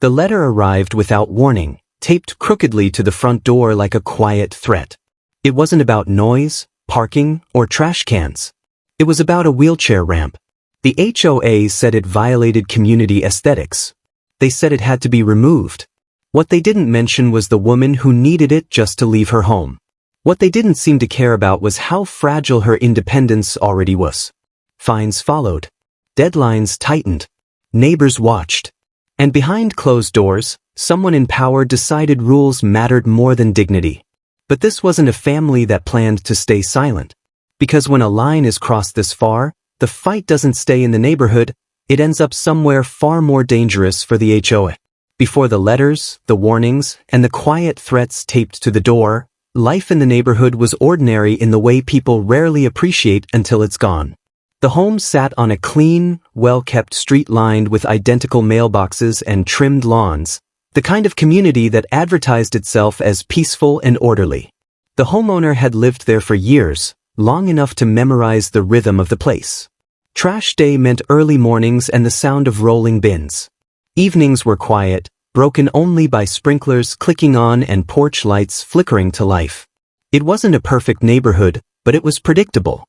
The letter arrived without warning, taped crookedly to the front door like a quiet threat. It wasn't about noise, parking, or trash cans. It was about a wheelchair ramp. The HOA said it violated community aesthetics. They said it had to be removed. What they didn't mention was the woman who needed it just to leave her home. What they didn't seem to care about was how fragile her independence already was. Fines followed. Deadlines tightened. Neighbors watched. And behind closed doors, someone in power decided rules mattered more than dignity. But this wasn't a family that planned to stay silent. Because when a line is crossed this far, the fight doesn't stay in the neighborhood, it ends up somewhere far more dangerous for the HOA. Before the letters, the warnings, and the quiet threats taped to the door, life in the neighborhood was ordinary in the way people rarely appreciate until it's gone. The home sat on a clean, well-kept street lined with identical mailboxes and trimmed lawns, the kind of community that advertised itself as peaceful and orderly. The homeowner had lived there for years, long enough to memorize the rhythm of the place. Trash day meant early mornings and the sound of rolling bins. Evenings were quiet, broken only by sprinklers clicking on and porch lights flickering to life. It wasn't a perfect neighborhood, but it was predictable.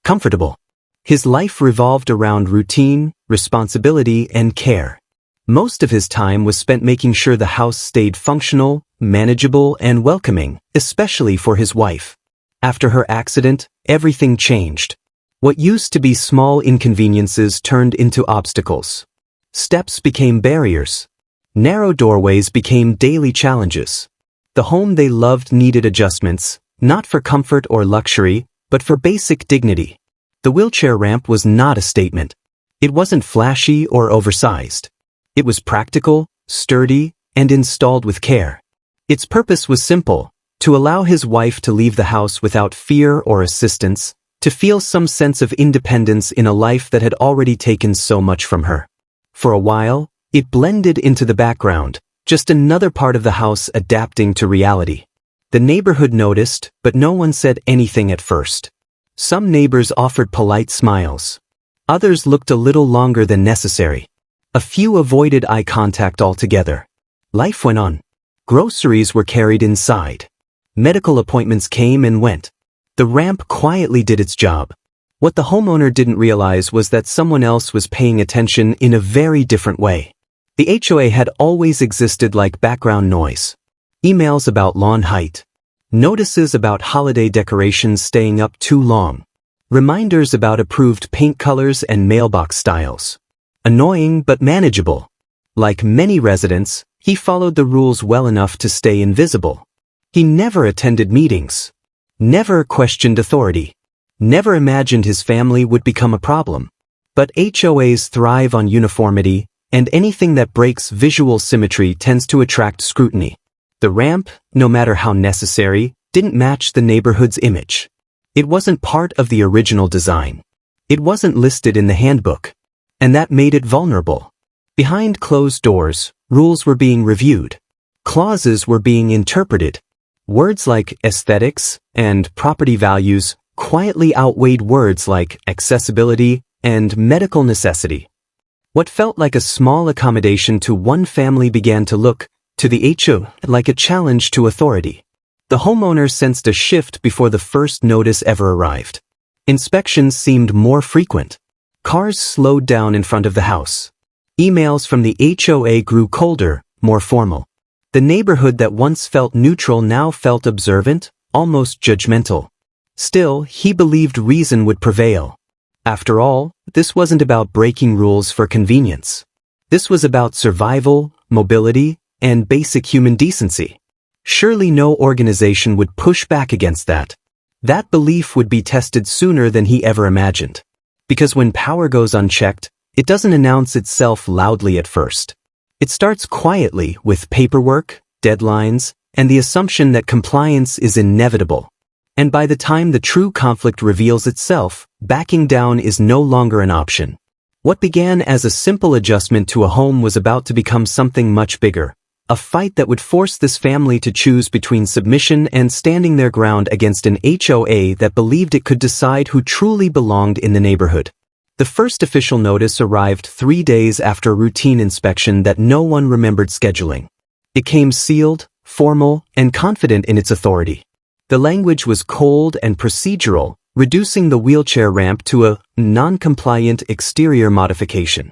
Comfortable. His life revolved around routine, responsibility, and care. Most of his time was spent making sure the house stayed functional, manageable, and welcoming, especially for his wife. After her accident, everything changed. What used to be small inconveniences turned into obstacles. Steps became barriers. Narrow doorways became daily challenges. The home they loved needed adjustments, not for comfort or luxury, but for basic dignity. The wheelchair ramp was not a statement. It wasn't flashy or oversized. It was practical, sturdy, and installed with care. Its purpose was simple: to allow his wife to leave the house without fear or assistance, to feel some sense of independence in a life that had already taken so much from her. For a while, it blended into the background, just another part of the house adapting to reality. The neighborhood noticed, but no one said anything at first. Some neighbors offered polite smiles. Others looked a little longer than necessary. A few avoided eye contact altogether. Life went on. Groceries were carried inside. Medical appointments came and went. The ramp quietly did its job. What the homeowner didn't realize was that someone else was paying attention in a very different way. The HOA had always existed like background noise. Emails about lawn height. Notices about holiday decorations staying up too long. Reminders about approved paint colors and mailbox styles. Annoying but manageable. Like many residents, he followed the rules well enough to stay invisible. He never attended meetings. Never questioned authority. Never imagined his family would become a problem. But HOAs thrive on uniformity, and anything that breaks visual symmetry tends to attract scrutiny. The ramp, no matter how necessary, didn't match the neighborhood's image. It wasn't part of the original design. It wasn't listed in the handbook. And that made it vulnerable. Behind closed doors, rules were being reviewed. Clauses were being interpreted. Words like aesthetics and property values quietly outweighed words like accessibility and medical necessity. What felt like a small accommodation to one family began to look, to the HOA, like a challenge to authority. The homeowner sensed a shift before the first notice ever arrived. Inspections seemed more frequent. Cars slowed down in front of the house. Emails from the HOA grew colder, more formal. The neighborhood that once felt neutral now felt observant, almost judgmental. Still, he believed reason would prevail. After all, this wasn't about breaking rules for convenience. This was about survival, mobility, and basic human decency. Surely no organization would push back against that. That belief would be tested sooner than he ever imagined. Because when power goes unchecked, it doesn't announce itself loudly at first. It starts quietly with paperwork, deadlines, and the assumption that compliance is inevitable. And by the time the true conflict reveals itself, backing down is no longer an option. What began as a simple adjustment to a home was about to become something much bigger. A fight that would force this family to choose between submission and standing their ground against an HOA that believed it could decide who truly belonged in the neighborhood. The first official notice arrived 3 days after a routine inspection that no one remembered scheduling. It came sealed, formal, and confident in its authority. The language was cold and procedural, reducing the wheelchair ramp to a non-compliant exterior modification.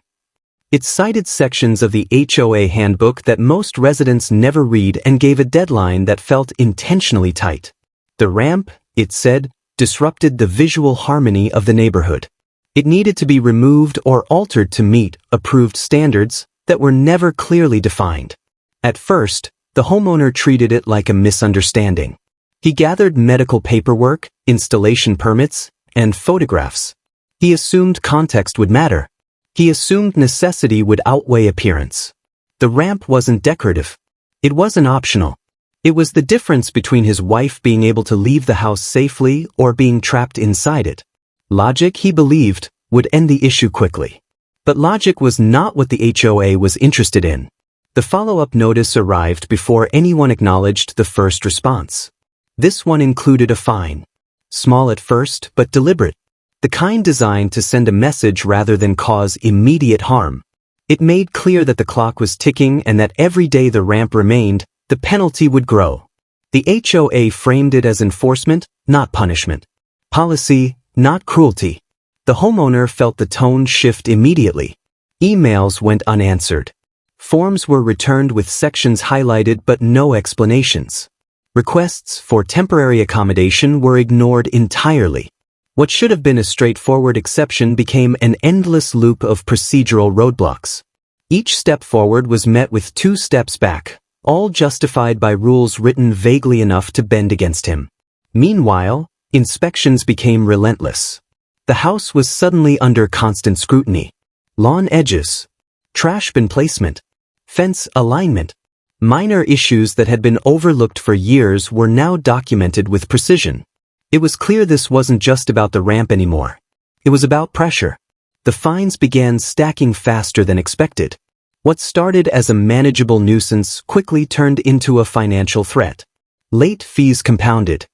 It cited sections of the HOA handbook that most residents never read and gave a deadline that felt intentionally tight. The ramp, it said, disrupted the visual harmony of the neighborhood. It needed to be removed or altered to meet approved standards that were never clearly defined. At first, the homeowner treated it like a misunderstanding. He gathered medical paperwork, installation permits, and photographs. He assumed context would matter. He assumed necessity would outweigh appearance. The ramp wasn't decorative. It wasn't optional. It was the difference between his wife being able to leave the house safely or being trapped inside it. Logic, he believed, would end the issue quickly. But logic was not what the HOA was interested in. The follow-up notice arrived before anyone acknowledged the first response. This one included a fine. Small at first, but deliberate. The kind designed to send a message rather than cause immediate harm. It made clear that the clock was ticking and that every day the ramp remained, the penalty would grow. The HOA framed it as enforcement, not punishment. Policy, not cruelty. The homeowner felt the tone shift immediately. Emails went unanswered. Forms were returned with sections highlighted but no explanations. Requests for temporary accommodation were ignored entirely. What should have been a straightforward exception became an endless loop of procedural roadblocks. Each step forward was met with 2 steps back, all justified by rules written vaguely enough to bend against him. Meanwhile, inspections became relentless. The house was suddenly under constant scrutiny. Lawn edges, trash bin placement, fence alignment. Minor issues that had been overlooked for years were now documented with precision. It was clear this wasn't just about the ramp anymore. It was about pressure. The fines began stacking faster than expected. What started as a manageable nuisance quickly turned into a financial threat. Late fees compounded.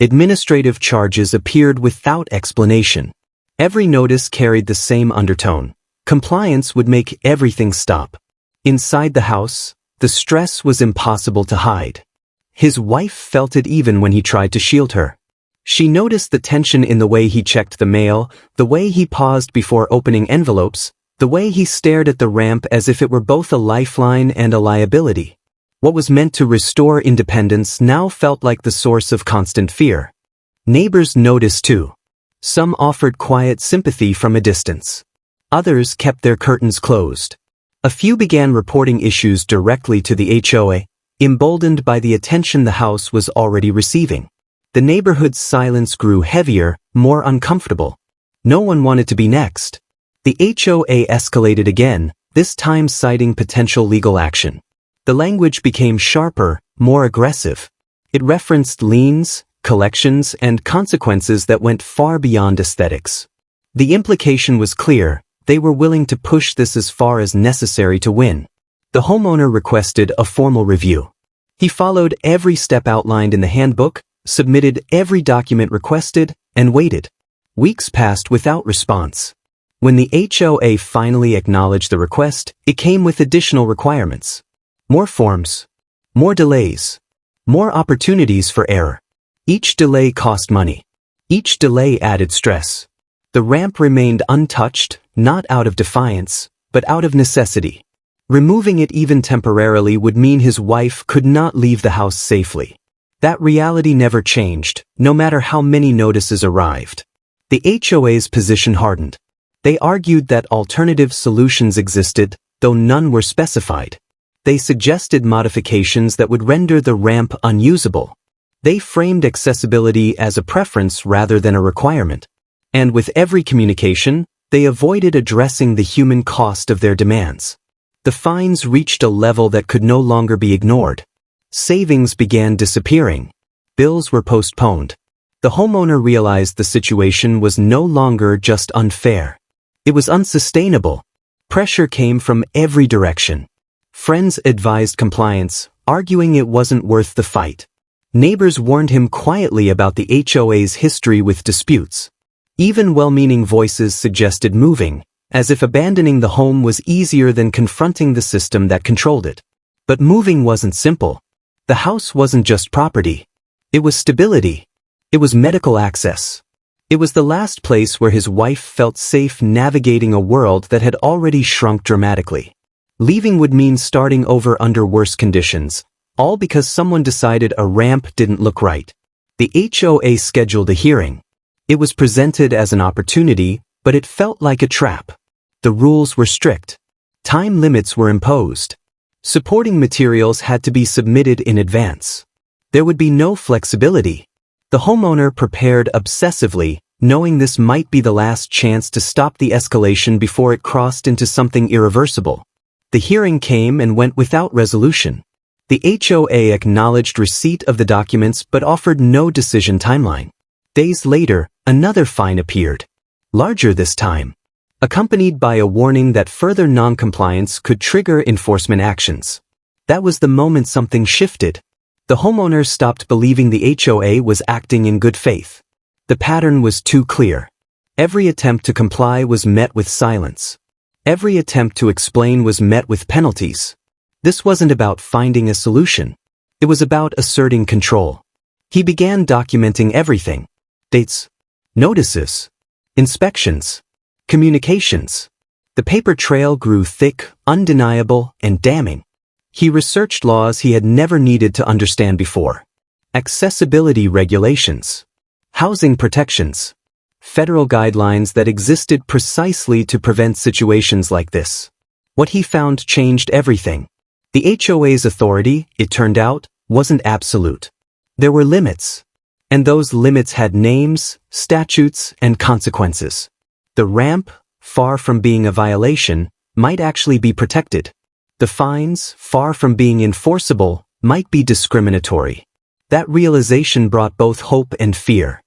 Administrative charges appeared without explanation. Every notice carried the same undertone. Compliance would make everything stop. Inside the house, the stress was impossible to hide. His wife felt it even when he tried to shield her. She noticed the tension in the way he checked the mail, the way he paused before opening envelopes, the way he stared at the ramp as if it were both a lifeline and a liability. What was meant to restore independence now felt like the source of constant fear. Neighbors noticed too. Some offered quiet sympathy from a distance. Others kept their curtains closed. A few began reporting issues directly to the HOA, emboldened by the attention the house was already receiving. The neighborhood's silence grew heavier, more uncomfortable. No one wanted to be next. The HOA escalated again, this time citing potential legal action. The language became sharper, more aggressive. It referenced liens, collections, and consequences that went far beyond aesthetics. The implication was clear: they were willing to push this as far as necessary to win. The homeowner requested a formal review. He followed every step outlined in the handbook, submitted every document requested, and waited. Weeks passed without response. When the HOA finally acknowledged the request, it came with additional requirements. More forms. More delays. More opportunities for error. Each delay cost money. Each delay added stress. The ramp remained untouched, not out of defiance, but out of necessity. Removing it even temporarily would mean his wife could not leave the house safely. That reality never changed, no matter how many notices arrived. The HOA's position hardened. They argued that alternative solutions existed, though none were specified. They suggested modifications that would render the ramp unusable. They framed accessibility as a preference rather than a requirement. And with every communication, they avoided addressing the human cost of their demands. The fines reached a level that could no longer be ignored. Savings began disappearing. Bills were postponed. The homeowner realized the situation was no longer just unfair. It was unsustainable. Pressure came from every direction. Friends advised compliance, arguing it wasn't worth the fight. Neighbors warned him quietly about the HOA's history with disputes. Even well-meaning voices suggested moving, as if abandoning the home was easier than confronting the system that controlled it. But moving wasn't simple. The house wasn't just property. It was stability. It was medical access. It was the last place where his wife felt safe navigating a world that had already shrunk dramatically. Leaving would mean starting over under worse conditions, all because someone decided a ramp didn't look right. The HOA scheduled a hearing. It was presented as an opportunity, but it felt like a trap. The rules were strict. Time limits were imposed. Supporting materials had to be submitted in advance. There would be no flexibility. The homeowner prepared obsessively, knowing this might be the last chance to stop the escalation before it crossed into something irreversible. The hearing came and went without resolution. The HOA acknowledged receipt of the documents but offered no decision timeline. Days later, another fine appeared. Larger this time, accompanied by a warning that further non-compliance could trigger enforcement actions. That was the moment something shifted. The homeowner stopped believing the HOA was acting in good faith. The pattern was too clear. Every attempt to comply was met with silence. Every attempt to explain was met with penalties. This wasn't about finding a solution. It was about asserting control. He began documenting everything. Dates, notices, inspections, communications. The paper trail grew thick, undeniable, and damning. He researched laws he had never needed to understand before. Accessibility regulations, housing protections, federal guidelines that existed precisely to prevent situations like this. What he found changed everything. The HOA's authority, it turned out, wasn't absolute. There were limits. And those limits had names, statutes, and consequences. The ramp, far from being a violation, might actually be protected. The fines, far from being enforceable, might be discriminatory. That realization brought both hope and fear.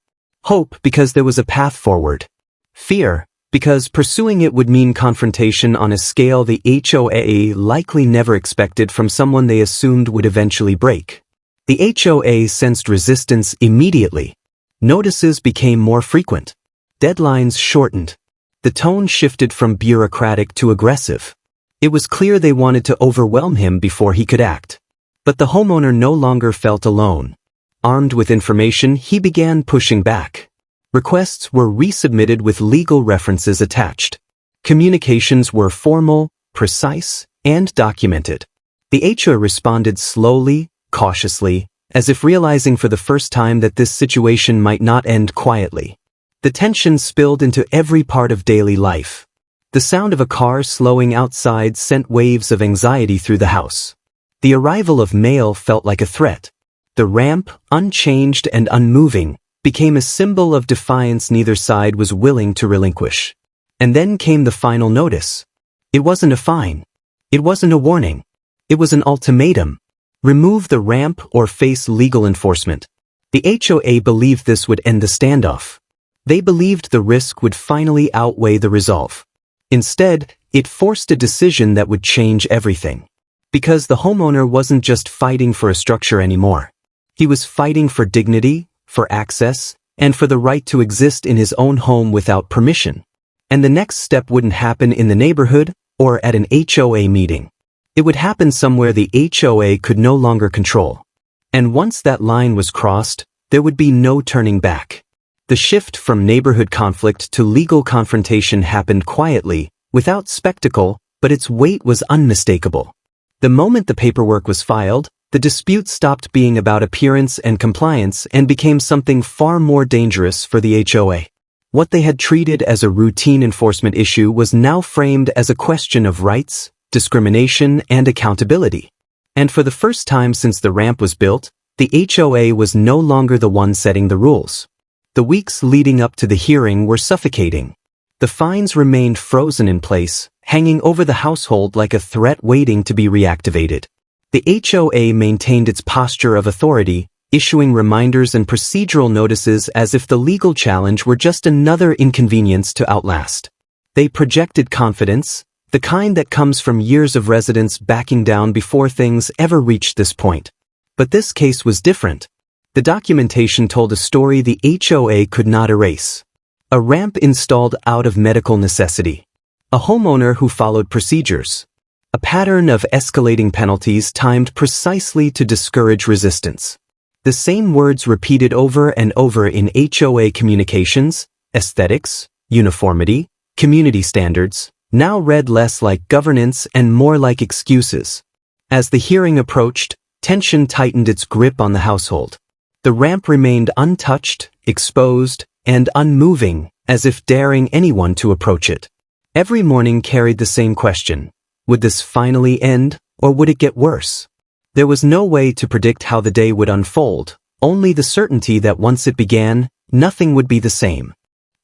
Hope because there was a path forward. Fear because pursuing it would mean confrontation on a scale the HOA likely never expected from someone they assumed would eventually break. The HOA sensed resistance immediately. Notices became more frequent. Deadlines shortened. The tone shifted from bureaucratic to aggressive. It was clear they wanted to overwhelm him before he could act. But the homeowner no longer felt alone. Armed with information, he began pushing back. Requests were resubmitted with legal references attached. Communications were formal, precise, and documented. The HOA responded slowly, cautiously, as if realizing for the first time that this situation might not end quietly. The tension spilled into every part of daily life. The sound of a car slowing outside sent waves of anxiety through the house. The arrival of mail felt like a threat. The ramp, unchanged and unmoving, became a symbol of defiance neither side was willing to relinquish. And then came the final notice. It wasn't a fine. It wasn't a warning. It was an ultimatum. Remove the ramp or face legal enforcement. The HOA believed this would end the standoff. They believed the risk would finally outweigh the resolve. Instead, it forced a decision that would change everything. Because the homeowner wasn't just fighting for a structure anymore. He was fighting for dignity, for access, and for the right to exist in his own home without permission. And the next step wouldn't happen in the neighborhood or at an HOA meeting. It would happen somewhere the HOA could no longer control. And once that line was crossed, there would be no turning back. The shift from neighborhood conflict to legal confrontation happened quietly, without spectacle, but its weight was unmistakable. The moment the paperwork was filed, the dispute stopped being about appearance and compliance and became something far more dangerous for the HOA. What they had treated as a routine enforcement issue was now framed as a question of rights, discrimination, and accountability. And for the first time since the ramp was built, the HOA was no longer the one setting the rules. The weeks leading up to the hearing were suffocating. The fines remained frozen in place, hanging over the household like a threat waiting to be reactivated. The HOA maintained its posture of authority, issuing reminders and procedural notices as if the legal challenge were just another inconvenience to outlast. They projected confidence, the kind that comes from years of residents backing down before things ever reached this point. But this case was different. The documentation told a story the HOA could not erase. A ramp installed out of medical necessity. A homeowner who followed procedures. A pattern of escalating penalties timed precisely to discourage resistance. The same words repeated over and over in HOA communications, aesthetics, uniformity, community standards, now read less like governance and more like excuses. As the hearing approached, tension tightened its grip on the household. The ramp remained untouched, exposed, and unmoving, as if daring anyone to approach it. Every morning carried the same question. Would this finally end, or would it get worse? There was no way to predict how the day would unfold, only the certainty that once it began, nothing would be the same.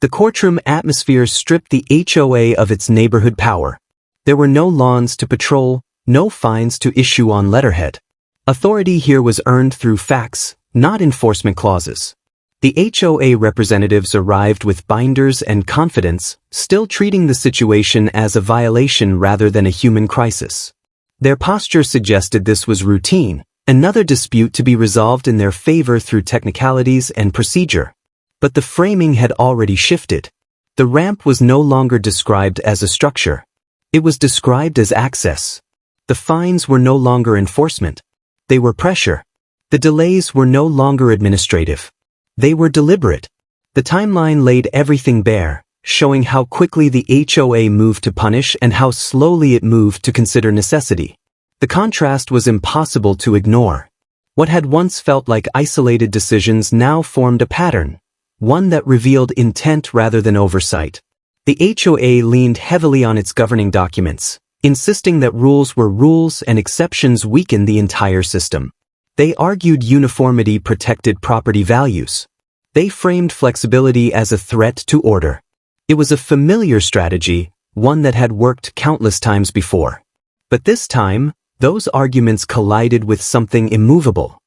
The courtroom atmosphere stripped the HOA of its neighborhood power. There were no lawns to patrol, no fines to issue on letterhead. Authority here was earned through facts, not enforcement clauses. The HOA representatives arrived with binders and confidence, still treating the situation as a violation rather than a human crisis. Their posture suggested this was routine, another dispute to be resolved in their favor through technicalities and procedure. But the framing had already shifted. The ramp was no longer described as a structure. It was described as access. The fines were no longer enforcement. They were pressure. The delays were no longer administrative. They were deliberate. The timeline laid everything bare, showing how quickly the HOA moved to punish and how slowly it moved to consider necessity. The contrast was impossible to ignore. What had once felt like isolated decisions now formed a pattern, one that revealed intent rather than oversight. The HOA leaned heavily on its governing documents, insisting that rules were rules and exceptions weakened the entire system. They argued uniformity protected property values. They framed flexibility as a threat to order. It was a familiar strategy, one that had worked countless times before. But this time, those arguments collided with something immovable.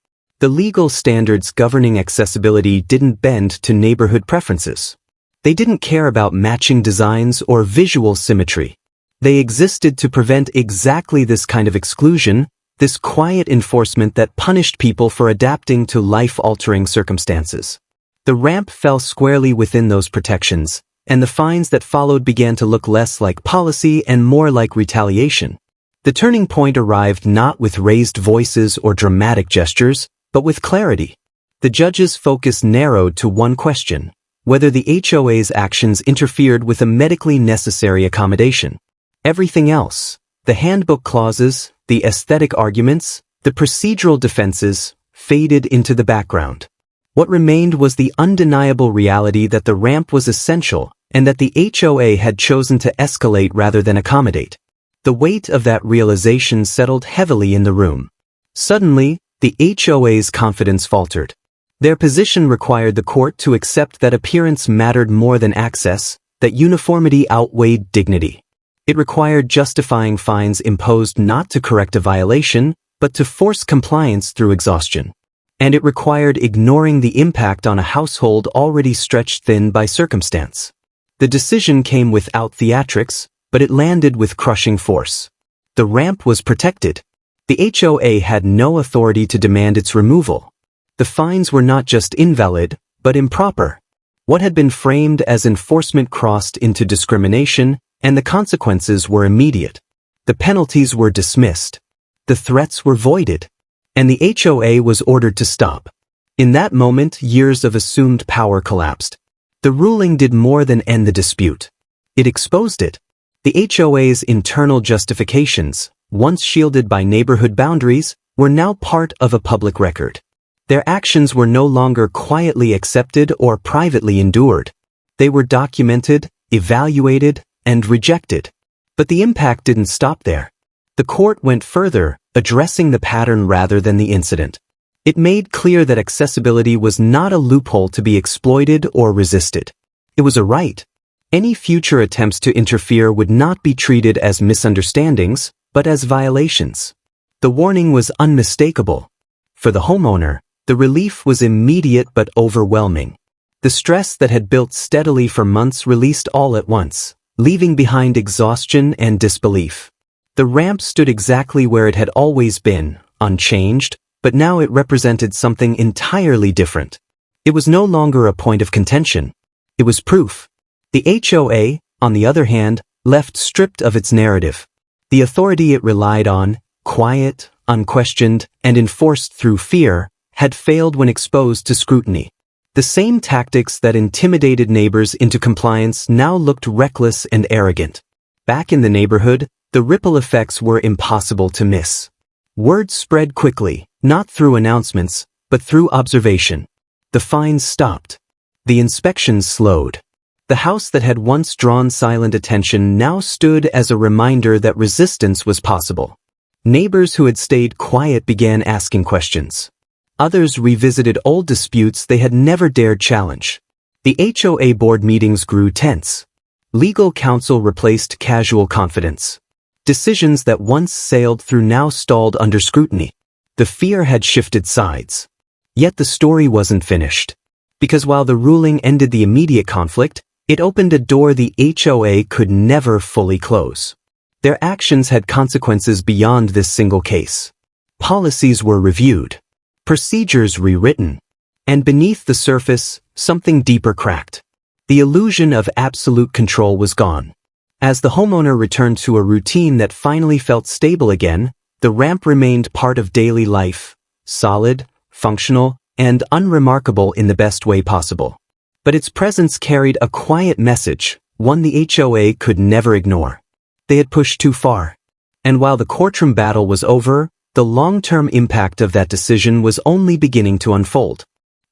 The legal standards governing accessibility didn't bend to neighborhood preferences. They didn't care about matching designs or visual symmetry. They existed to prevent exactly this kind of exclusion, this quiet enforcement that punished people for adapting to life-altering circumstances. The ramp fell squarely within those protections, and the fines that followed began to look less like policy and more like retaliation. The turning point arrived not with raised voices or dramatic gestures, but with clarity. The judge's focus narrowed to one question: whether the HOA's actions interfered with a medically necessary accommodation. Everything else, the handbook clauses, the aesthetic arguments, the procedural defenses, faded into the background. What remained was the undeniable reality that the ramp was essential and that the HOA had chosen to escalate rather than accommodate. The weight of that realization settled heavily in the room. Suddenly, the HOA's confidence faltered. Their position required the court to accept that appearance mattered more than access, that uniformity outweighed dignity. It required justifying fines imposed not to correct a violation, but to force compliance through exhaustion. And it required ignoring the impact on a household already stretched thin by circumstance. The decision came without theatrics, but it landed with crushing force. The ramp was protected. The HOA had no authority to demand its removal. The fines were not just invalid, but improper. What had been framed as enforcement crossed into discrimination, and the consequences were immediate. The penalties were dismissed. The threats were voided. And the HOA was ordered to stop. In that moment, years of assumed power collapsed. The ruling did more than end the dispute. It exposed it. The HOA's internal justifications, once shielded by neighborhood boundaries, were now part of a public record. Their actions were no longer quietly accepted or privately endured. They were documented, evaluated, and rejected. But the impact didn't stop there. The court went further, addressing the pattern rather than the incident. It made clear that accessibility was not a loophole to be exploited or resisted. It was a right. Any future attempts to interfere would not be treated as misunderstandings, but as violations. The warning was unmistakable. For the homeowner, the relief was immediate but overwhelming. The stress that had built steadily for months released all at once, leaving behind exhaustion and disbelief. The ramp stood exactly where it had always been, unchanged, but now it represented something entirely different. It was no longer a point of contention. It was proof. The HOA, on the other hand, left stripped of its narrative. The authority it relied on, quiet, unquestioned, and enforced through fear, had failed when exposed to scrutiny. The same tactics that intimidated neighbors into compliance now looked reckless and arrogant. Back in the neighborhood, the ripple effects were impossible to miss. Word spread quickly, not through announcements, but through observation. The fines stopped. The inspections slowed. The house that had once drawn silent attention now stood as a reminder that resistance was possible. Neighbors who had stayed quiet began asking questions. Others revisited old disputes they had never dared challenge. The HOA board meetings grew tense. Legal counsel replaced casual confidence. Decisions that once sailed through now stalled under scrutiny. The fear had shifted sides. Yet the story wasn't finished. Because while the ruling ended the immediate conflict, it opened a door the HOA could never fully close. Their actions had consequences beyond this single case. Policies were reviewed. Procedures rewritten. And beneath the surface, something deeper cracked. The illusion of absolute control was gone. As the homeowner returned to a routine that finally felt stable again, the ramp remained part of daily life, solid, functional, and unremarkable in the best way possible. But its presence carried a quiet message, one the HOA could never ignore. They had pushed too far. And while the courtroom battle was over, the long-term impact of that decision was only beginning to unfold.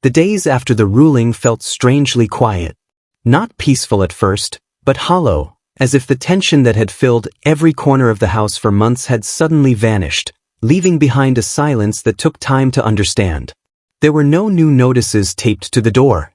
The days after the ruling felt strangely quiet. Not peaceful at first, but hollow, as if the tension that had filled every corner of the house for months had suddenly vanished, leaving behind a silence that took time to understand. There were no new notices taped to the door.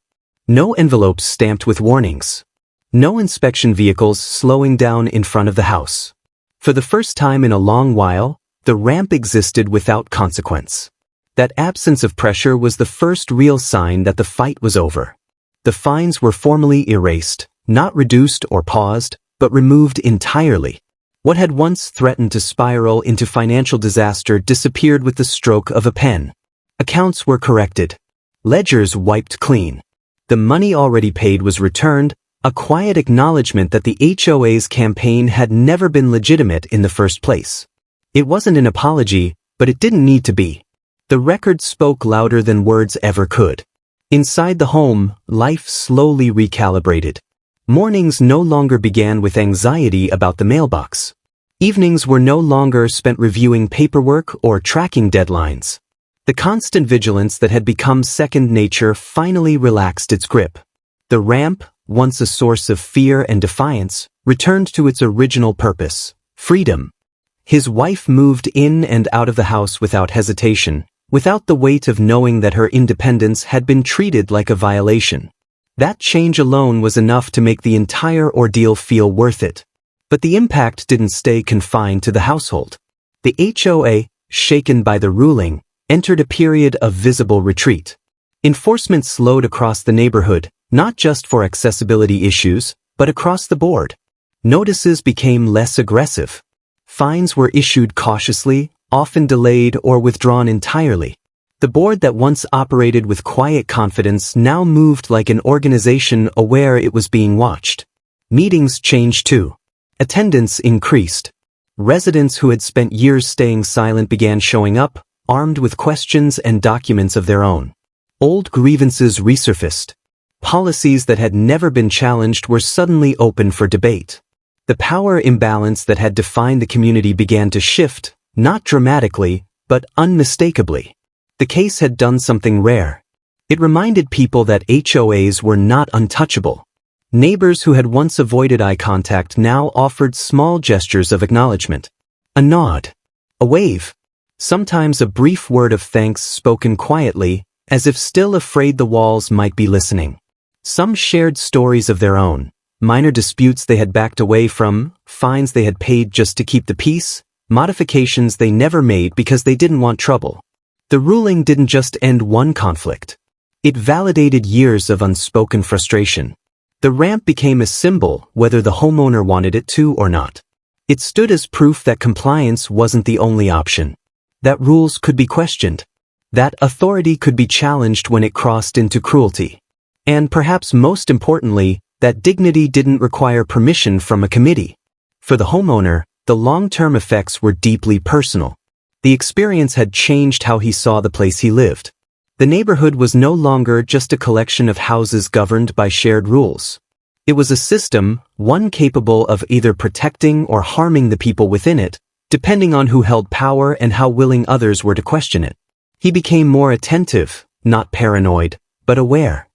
No envelopes stamped with warnings. No inspection vehicles slowing down in front of the house. For the first time in a long while, the ramp existed without consequence. That absence of pressure was the first real sign that the fight was over. The fines were formally erased, not reduced or paused, but removed entirely. What had once threatened to spiral into financial disaster disappeared with the stroke of a pen. Accounts were corrected. Ledgers wiped clean. The money already paid was returned, a quiet acknowledgement that the HOA's campaign had never been legitimate in the first place. It wasn't an apology, but it didn't need to be. The record spoke louder than words ever could. Inside the home, life slowly recalibrated. Mornings no longer began with anxiety about the mailbox. Evenings were no longer spent reviewing paperwork or tracking deadlines. The constant vigilance that had become second nature finally relaxed its grip. The ramp, once a source of fear and defiance, returned to its original purpose, freedom. His wife moved in and out of the house without hesitation, without the weight of knowing that her independence had been treated like a violation. That change alone was enough to make the entire ordeal feel worth it. But the impact didn't stay confined to the household. The HOA, shaken by the ruling, entered a period of visible retreat. Enforcement slowed across the neighborhood, not just for accessibility issues, but across the board. Notices became less aggressive. Fines were issued cautiously, often delayed or withdrawn entirely. The board that once operated with quiet confidence now moved like an organization aware it was being watched. Meetings changed too. Attendance increased. Residents who had spent years staying silent began showing up, armed with questions and documents of their own. Old grievances resurfaced. Policies that had never been challenged were suddenly open for debate. The power imbalance that had defined the community began to shift, not dramatically, but unmistakably. The case had done something rare. It reminded people that HOAs were not untouchable. Neighbors who had once avoided eye contact now offered small gestures of acknowledgement. A nod. A wave. Sometimes a brief word of thanks spoken quietly, as if still afraid the walls might be listening. Some shared stories of their own, minor disputes they had backed away from, fines they had paid just to keep the peace, modifications they never made because they didn't want trouble. The ruling didn't just end one conflict. It validated years of unspoken frustration. The ramp became a symbol whether the homeowner wanted it to or not. It stood as proof that compliance wasn't the only option. That rules could be questioned. That authority could be challenged when it crossed into cruelty. And perhaps most importantly, that dignity didn't require permission from a committee. For the homeowner, the long-term effects were deeply personal. The experience had changed how he saw the place he lived. The neighborhood was no longer just a collection of houses governed by shared rules. It was a system, one capable of either protecting or harming the people within it, depending on who held power and how willing others were to question it. He became more attentive, not paranoid, but aware.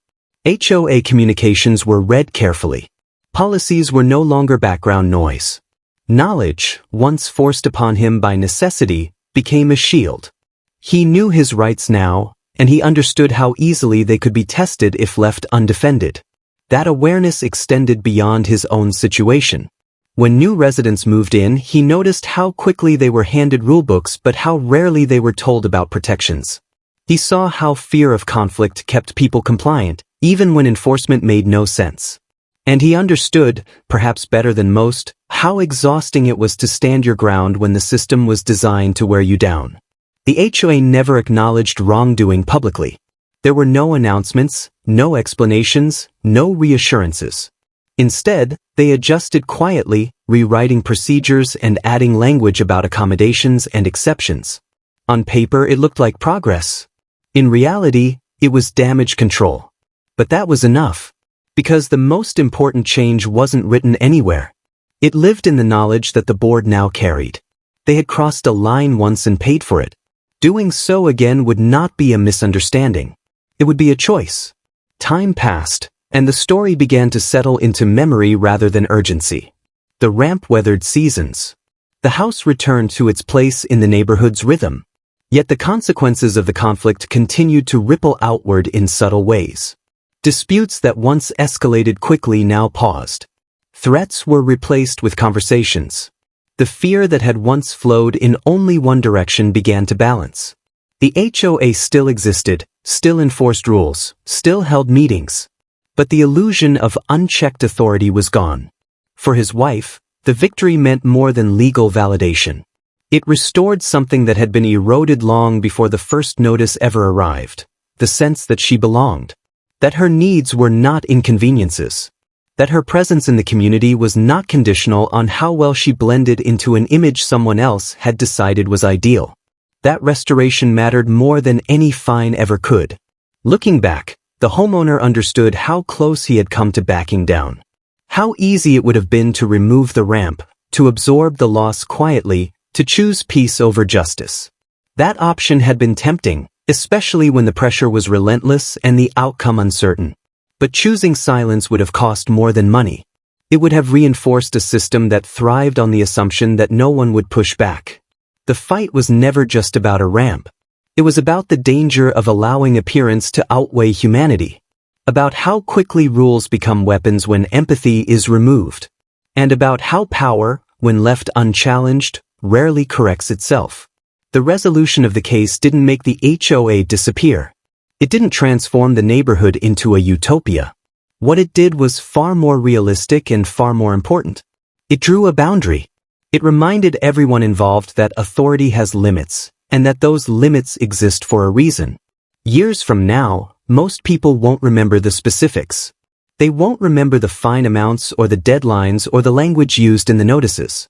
HOA communications were read carefully. Policies were no longer background noise. Knowledge, once forced upon him by necessity, became a shield. He knew his rights now, and he understood how easily they could be tested if left undefended. That awareness extended beyond his own situation. When new residents moved in, he noticed how quickly they were handed rulebooks but how rarely they were told about protections. He saw how fear of conflict kept people compliant, even when enforcement made no sense. And he understood, perhaps better than most, how exhausting it was to stand your ground when the system was designed to wear you down. The HOA never acknowledged wrongdoing publicly. There were no announcements, no explanations, no reassurances. Instead, they adjusted quietly, rewriting procedures and adding language about accommodations and exceptions. On paper, it looked like progress. In reality, it was damage control. But that was enough. Because the most important change wasn't written anywhere. It lived in the knowledge that the board now carried. They had crossed a line once and paid for it. Doing so again would not be a misunderstanding. It would be a choice. Time passed, and the story began to settle into memory rather than urgency. The ramp weathered seasons. The house returned to its place in the neighborhood's rhythm. Yet the consequences of the conflict continued to ripple outward in subtle ways. Disputes that once escalated quickly now paused. Threats were replaced with conversations. The fear that had once flowed in only one direction began to balance. The HOA still existed, still enforced rules, still held meetings. But the illusion of unchecked authority was gone. For his wife, the victory meant more than legal validation. It restored something that had been eroded long before the first notice ever arrived. The sense that she belonged. That her needs were not inconveniences. That her presence in the community was not conditional on how well she blended into an image someone else had decided was ideal. That restoration mattered more than any fine ever could. Looking back, the homeowner understood how close he had come to backing down. How easy it would have been to remove the ramp, to absorb the loss quietly, to choose peace over justice. That option had been tempting, especially when the pressure was relentless and the outcome uncertain. But choosing silence would have cost more than money. It would have reinforced a system that thrived on the assumption that no one would push back. The fight was never just about a ramp. It was about the danger of allowing appearance to outweigh humanity. About how quickly rules become weapons when empathy is removed. And about how power, when left unchallenged, rarely corrects itself. The resolution of the case didn't make the HOA disappear. It didn't transform the neighborhood into a utopia. What it did was far more realistic and far more important. It drew a boundary. It reminded everyone involved that authority has limits, and that those limits exist for a reason. Years from now, most people won't remember the specifics. They won't remember the fine amounts or the deadlines or the language used in the notices.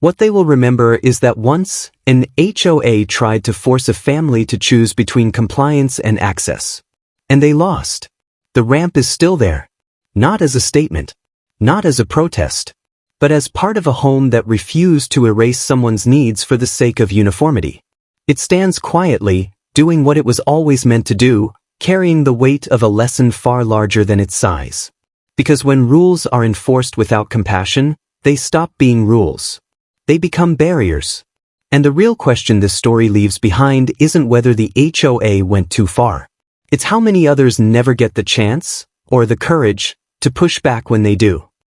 What they will remember is that once, an HOA tried to force a family to choose between compliance and access. And they lost. The ramp is still there. Not as a statement. Not as a protest. But as part of a home that refused to erase someone's needs for the sake of uniformity. It stands quietly, doing what it was always meant to do, carrying the weight of a lesson far larger than its size. Because when rules are enforced without compassion, they stop being rules. They become barriers. And the real question this story leaves behind isn't whether the HOA went too far. It's how many others never get the chance, or the courage, to push back when they do.